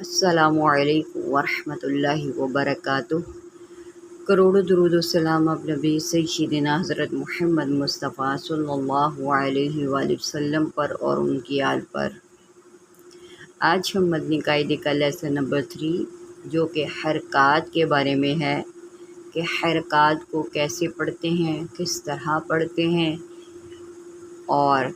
अस्सलामु अलैकुम वरहमत ल्लाहि वबरकातुह। करोड़ों दुरूद व सलाम अब नबी सय्यिदना हज़रत मुहम्मद मुस्तफ़ा सल्लल्लाहु अलैहि वसल्लम पर और उनकी आल पर। आज हम मदनी कायदे का लेसन नंबर 3 जो कि हरकात के बारे में है कि हरकात को कैसे पढ़ते हैं, किस तरह पढ़ते हैं और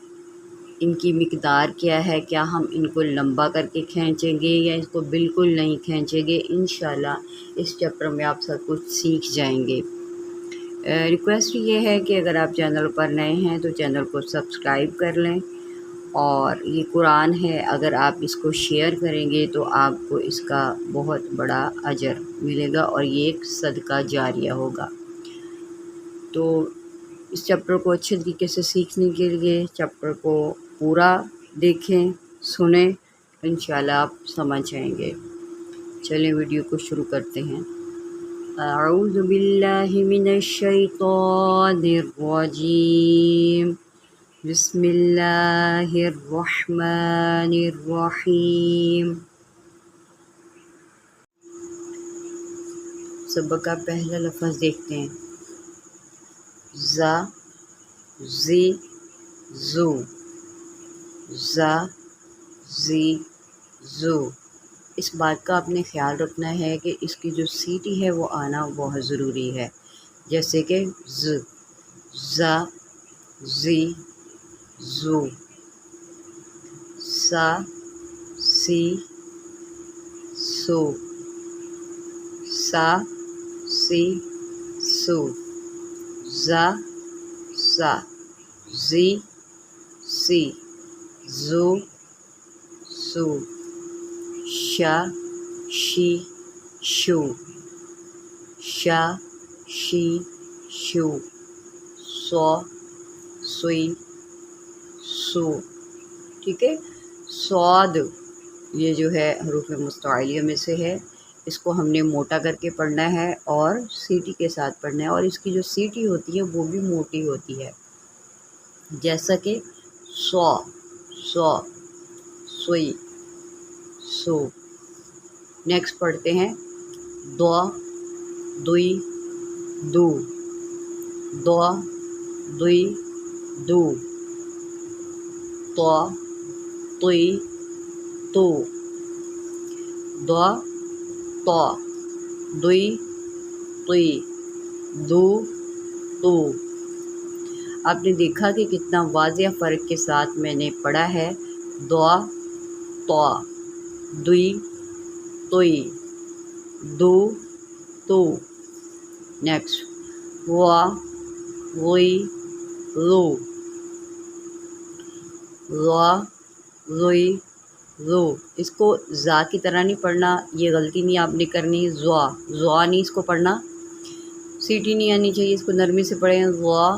इनकी मिक़दार क्या है। क्या हम इनको लंबा करके खींचेंगे या इसको बिल्कुल नहीं खींचेंगे। इंशाल्लाह इस चैप्टर में आप सब कुछ सीख जाएंगे। रिक्वेस्ट ये है कि अगर आप चैनल पर नए हैं तो चैनल को सब्सक्राइब कर लें। और ये कुरान है, अगर आप इसको शेयर करेंगे तो आपको इसका बहुत बड़ा अजर मिलेगा और ये एक सदका जारिया होगा। तो इस चैप्टर को अच्छे तरीके से सीखने के लिए चैप्टर को पूरा देखें, सुनें, इंशाल्लाह आप समझ जाएंगे। चलें वीडियो को शुरू करते हैं। अऊज़ु बिल्लाहि मिनश शैतानिर रजीम। बिस्मिल्लाहिर रहमानिर रहीम। सबक का पहला लफ्ज़ देखते हैं। ज़ा ज़ी ज़ू, ज़ा ज़ी ज़ू। इस बात का आपने ख्याल रखना है कि इसकी जो सीटी है वो आना बहुत ज़रूरी है। जैसे कि ज़, ज़ा ज़ी ज़ू, सा सी सू, सा सी सू, ज़ा सा, ज़ी सी, ज़ू सू, शा शी शू, शा शी शू, सौ सुई सू। ठीक है। स्वाद ये जो है हरूफ मुस्तअलिया में से है, इसको हमने मोटा करके पढ़ना है और सीटी के साथ पढ़ना है और इसकी जो सीटी होती है वो भी मोटी होती है। जैसा कि सौ सौ, सुई सो। नेक्स्ट पढ़ते हैं दो दुई दू, दो दुई दू, तो तुई तो, दो तो, दुई तुई, दू तो। आपने देखा कि कितना वाज़िह फ़र्क के साथ मैंने पढ़ा है। दो तो, दुई तुई, दू तो। नेक्स्ट वा वुई रू, वा वुई रू। इसको ज़ा की तरह नहीं पढ़ना, ये गलती नहीं आपने करनी। ज़्वा नहीं इसको पढ़ना, सीटी नहीं आनी चाहिए, इसको नरमी से पढ़ें। ज़्वा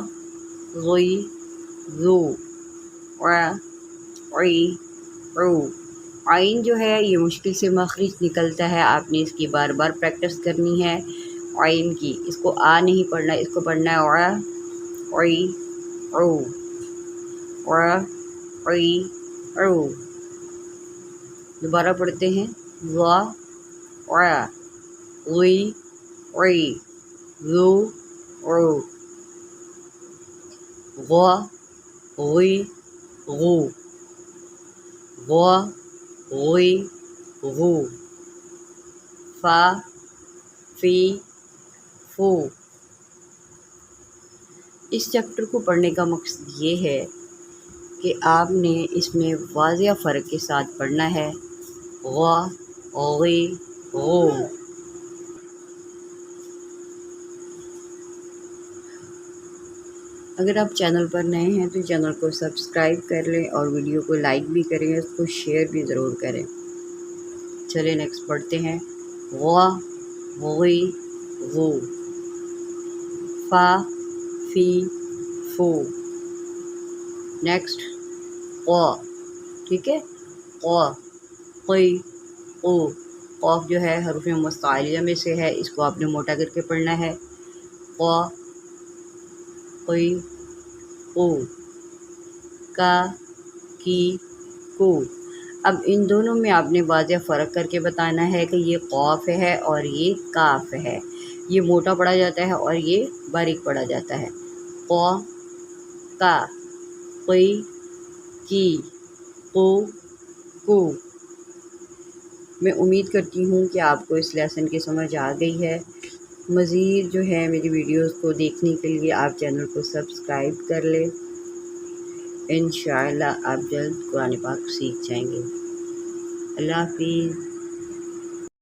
वुई रू, रू। आइन जो है ये मुश्किल से मखरिज निकलता है, आपने इसकी बार बार प्रैक्टिस करनी है आइन की। इसको आ नहीं पढ़ना, इसको पढ़ना है रू। दोबारा पढ़ते हैं वा वुई रू रू, वा वुई गू, वा वुई गू, फा फी फू। इस चैप्टर को पढ़ने का मकसद ये है कि आपने इसमें वाज़िह फ़र्क के साथ पढ़ना है। वा गी गू। अगर आप चैनल पर नए हैं तो चैनल को सब्सक्राइब कर लें और वीडियो को लाइक भी करें, उसको शेयर भी ज़रूर करें। चलिए नेक्स्ट पढ़ते हैं। वा गी गू, फा फी फू। नेक्स्ट क़, ठीक है। क़ क़ी क़ू। क़ाफ जो है हरूफ मुस्तअलिया में से है, इसको आपने मोटा करके पढ़ना है। क़ क़ी क़ू, का की को। اب ان دونوں میں آپ نے واضح فرق کر کے بتانا ہے کہ یہ قاف ہے اور یہ کاف ہے، یہ موٹا پڑھا جاتا ہے اور یہ باریک پڑھا جاتا ہے۔ قا، کا، قی، کی، قو، کو۔ میں امید کرتی ہوں کہ آپ کو اس لیسن کی سمجھ آ گئی ہے۔ مزید جو ہے میری ویڈیوز کو دیکھنے کے لیے آپ چینل کو سبسکرائب کر لیں۔ انشاءاللہ آپ جلد قرآن پاک سیکھ جائیں گے۔ اللہ حافظ۔